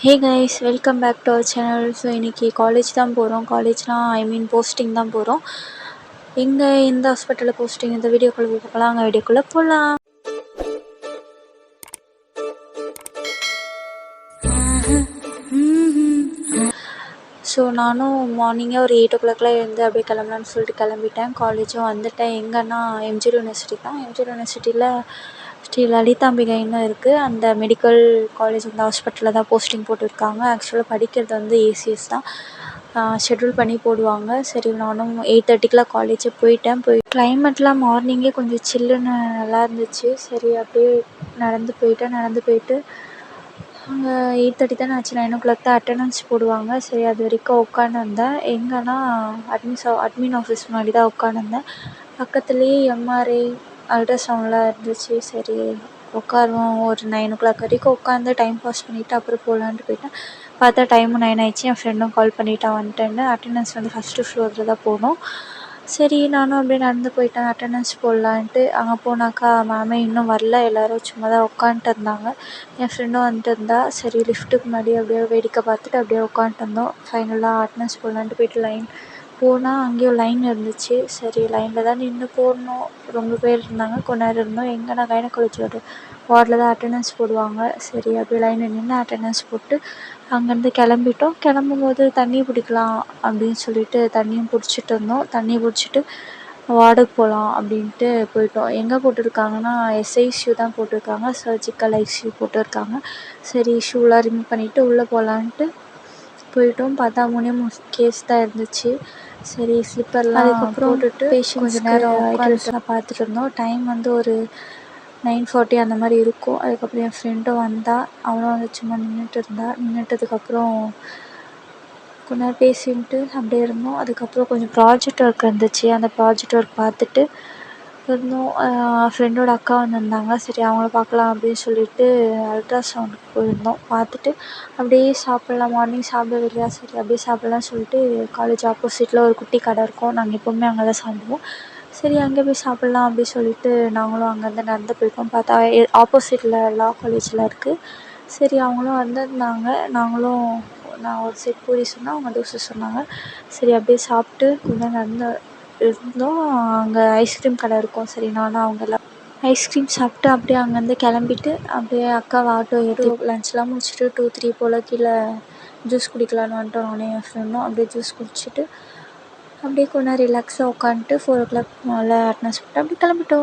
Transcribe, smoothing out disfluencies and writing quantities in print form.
Hey guys, welcome back to our channel. So இன்றைக்கி college தான் போகிறோம். காலேஜ்னால் போஸ்டிங் தான் போகிறோம். எங்கே எந்த ஹாஸ்பிட்டலில் போஸ்டிங், இந்த வீடியோக்குள்ளே பார்க்கலாம். அங்கே வீடியோக்குள்ளே போகலாம். ஸோ நானும் மார்னிங்கே ஒரு 8 o'clock எழுந்து அப்படியே கிளம்பலான்னு சொல்லிட்டு கிளம்பிட்டேன். காலேஜும் வந்துட்டேன். எங்கன்னா எம்ஜிஆர் யூனிவர்சிட்டி தான். எம்ஜிஆர் யூனிவர்சிட்டியில் ஸ்ரீ லலிதாம்பிகைன்னு இருக்குது. அந்த மெடிக்கல் காலேஜ், அந்த ஹாஸ்பிட்டலில் தான் போஸ்டிங் போட்டிருக்காங்க. ஆக்சுவலாக படிக்கிறது வந்து ஏசிஎஸ் தான். ஷெட்யூல் பண்ணி போடுவாங்க. சரி, நானும் 8:30 காலேஜே போயிட்டேன். கிளைமேட்லாம் மார்னிங்கே கொஞ்சம் சில்லுன்னு நல்லா இருந்துச்சு. சரி, அப்படியே நடந்து போயிட்டு அங்கே 8:30 தானே ஆச்சு. 9 o'clock தான் அட்டண்டன்ஸ் போடுவாங்க. சரி, அது வரைக்கும் உட்காந்துருந்தேன். எங்கன்னா அட்மின் ஆஃபீஸ் முன்னாடி தான் உட்காந்துருந்தேன். பக்கத்துலேயே எம்ஆர்ஐ, அல்ட்ராசவுண்ட்லாம் இருந்துச்சு. சரி, உட்காருவோம். ஒரு 9 o'clock வரைக்கும் உட்காந்து டைம் பாஸ் பண்ணிவிட்டு அப்புறம் போகலான்ட்டு போயிட்டேன். பார்த்தா டைமும் 9 ஆயிடுச்சு. என் ஃப்ரெண்டும் கால் பண்ணிவிட்டான் வந்துட்டேன்னு. அட்டண்டன்ஸ் வந்து ஃபஸ்ட்டு ஃப்ளோரில் தான் போகணும். சரி, நானும் அப்படியே நடந்து போயிட்டேன் அட்டண்டன்ஸ் போடலான்ட்டு. அங்கே போனாக்கா மேமே இன்னும் வரல. எல்லோரும் சும்மா தான் உட்காந்துட்டு இருந்தாங்க. என் ஃப்ரெண்டும் வந்துட்டு இருந்தா. சரி, லிஃப்ட்டுக்கு முன்னாடி அப்படியே வேடிக்கை பார்த்துட்டு அப்படியே உட்காந்துட்டு இருந்தோம். ஃபைனலாக அட்டண்டன்ஸ் போடலான்ட்டு போயிட்டு லைன் போனால் அங்கேயும் லைன் இருந்துச்சு. சரி, லைனில் தான் நின்று போடணும். ரொம்ப பேர் இருந்தாங்க. கொஞ்ச நேரம் இருந்தோம். எங்கன்னா கைனகாலஜி வார்டில் தான் அட்டண்டன்ஸ் போடுவாங்க. சரி, அப்படியே லைனில் நின்று அட்டண்டன்ஸ் போட்டு அங்கேருந்து கிளம்பிட்டோம். கிளம்பும்போது தண்ணி பிடிக்கலாம் அப்படின்னு சொல்லிட்டு தண்ணியும் பிடிச்சிட்டு இருந்தோம். தண்ணி பிடிச்சிட்டு வார்டுக்கு போகலாம் அப்படின்ட்டு போயிட்டோம். எங்கே போட்டிருக்காங்கன்னா எஸ்ஐசியூ தான் போட்டிருக்காங்க. சர்ஜிக்கல் ஐசியூ போட்டிருக்காங்க. சரி, ஷூலாம் ரிமூவ் பண்ணிவிட்டு உள்ளே போகலான்ட்டு போயிட்டோம். பார்த்தா 3 கேஸ் தான் இருந்துச்சு. சரி, ஸ்லிப்பர்லாம் அதுக்கப்புறம் போட்டுட்டு கொஞ்சம் நேரம் ஐட்டம்ஸ்லாம் பார்த்துட்டு இருந்தோம். டைம் வந்து ஒரு 9:40 அந்த மாதிரி இருக்கும். அதுக்கப்புறம் என் ஃப்ரெண்டும் வந்தாள். அவளும் வந்து சும்மா நின்றுட்டதுக்கப்புறம் கொஞ்ச நேரம் பேசிட்டு அப்படியே இருந்தோம். அதுக்கப்புறம் கொஞ்சம் ப்ராஜெக்ட் ஒர்க் இருந்துச்சு. அந்த ப்ராஜெக்ட் ஒர்க் பார்த்துட்டு இருந்தோம். ஃப்ரெண்டோட அக்கா வந்திருந்தாங்க. சரி, அவங்கள பார்க்கலாம் அப்படின்னு சொல்லிட்டு அல்ட்ராசவுண்டுக்கு போயிருந்தோம். பார்த்துட்டு அப்படியே சாப்பிட்லாம். மார்னிங் சாப்பிட இல்லையா, சரி அப்படியே சாப்பிட்லான்னு சொல்லிட்டு காலேஜ் ஆப்போசிட்டில் ஒரு குட்டி கடை இருக்கும். நாங்கள் எப்போவுமே அங்கே தான் சாப்பிடுவோம். சரி, அங்கே போய் சாப்பிட்லாம் அப்படின்னு சொல்லிட்டு நாங்களும் அங்கேருந்து நடந்து போயிருக்கோம். பார்த்தா ஆப்போசிட்டில் லா காலேஜில் இருக்குது. சரி, அவங்களும் வந்திருந்தாங்க. நான் ஒரு செட் பூரி சொன்னேன், அவங்க தோசை சொன்னாங்க. சரி, அப்படியே சாப்பிட்டு கொஞ்சம் நடந்து இருந்தோம். அங்கே ஐஸ்கிரீம் கடை இருக்கும். சரி, நானும் அவங்கெல்லாம் ஐஸ்கிரீம் சாப்பிட்டு அப்படியே அங்கேருந்து கிளம்பிட்டு அப்படியே அக்காவை ஆட்டோ ஏற்றி லன்ச்லாம் முடிச்சுட்டு 2-3 போல் கீழே ஜூஸ் குடிக்கலான்னு வந்துட்டோம். நானே என் ஃப்ரெண்டும் அப்படியே ஜூஸ் குடிச்சிட்டு அப்படியே கொஞ்சம் ரிலாக்ஸாக உட்காந்துட்டு 4 o'clock மேலே அட்டண்டன்ஸ் போட்டு அப்படியே கிளம்பிட்டோம்.